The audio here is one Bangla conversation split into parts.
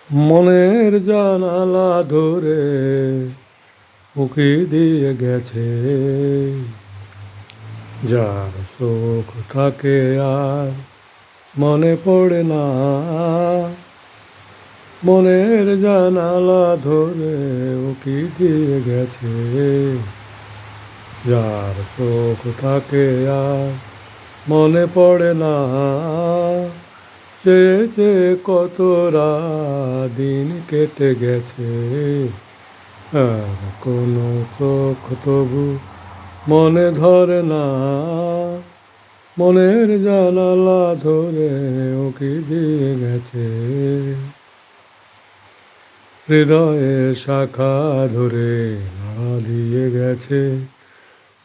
মনের জানালা ধরে উকি দিয়ে গেছে, যার চোখ থাকে আর মনে পড়ে না। মনের জানালা ধরে উকি দিয়ে গেছে, যার চোখ থাকে আর মনে পড়ে না। চেয়ে চেয়ে কত দিন কেটে গেছে, আর কোনো চোখ তবু মনে ধরে না। মনের জানালা ধরে উকি দিয়ে গেছে, হৃদয়ের শাখা ধরে নাড়া দিয়ে গেছে।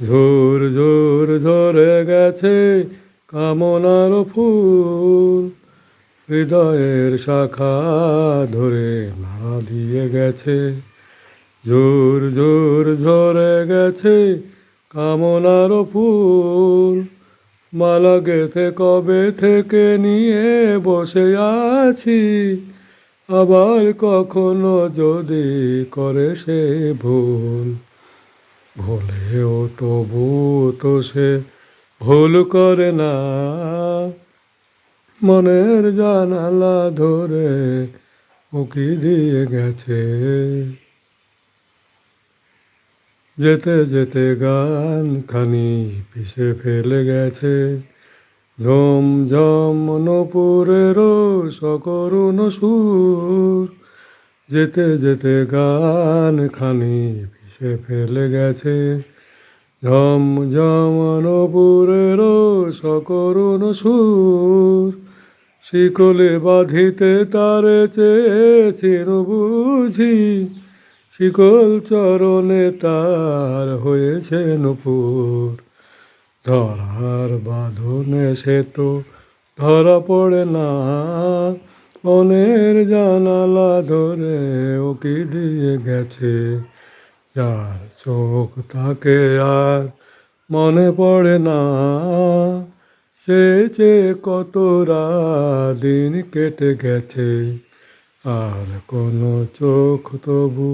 ঝোর ঝোর ঝরে গেছে কামনার ফুল, হৃদয়ের শাখা ধরে নাড়া দিয়ে গেছে। ঝোর ঝোর ঝরে গেছে কামনার ফুল, মালা গেথে কবে থেকে নিয়ে বসে আছি। আবার কখনো যদি করে সে ভুল, ভুলেও তবু তো সে ভুল করে না। মনের জানালা ধরে উকি দিয়ে গেছে, যেতে যেতে গান খানি পিছে ফেলে গেছে। ঝম ঝম নূপুরেরও সকরুণ সুর, যেতে যেতে গান খানি পিছে ফেলে গেছে। ঝম ঝম নূপুরেরও সকরুণ সুর, শিকলে বাঁধিতে তারে চেয়েছিল বুঝি। শিকল চরণে তার হয়েছে নূপুর, ধরার বাঁধনে সে তো ধরা পড়ে না। মনের জানালা ধরে উকি দিয়ে গেছে, যার চোখ তাকে আর মনে পড়ে না। সে যে কত দিন কেটে গেছে, আর কোনো চোখ তবু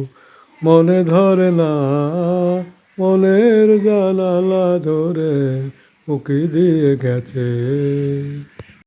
মনে ধরে না। মনের জানালা ধরে উকি দিয়ে গেছে।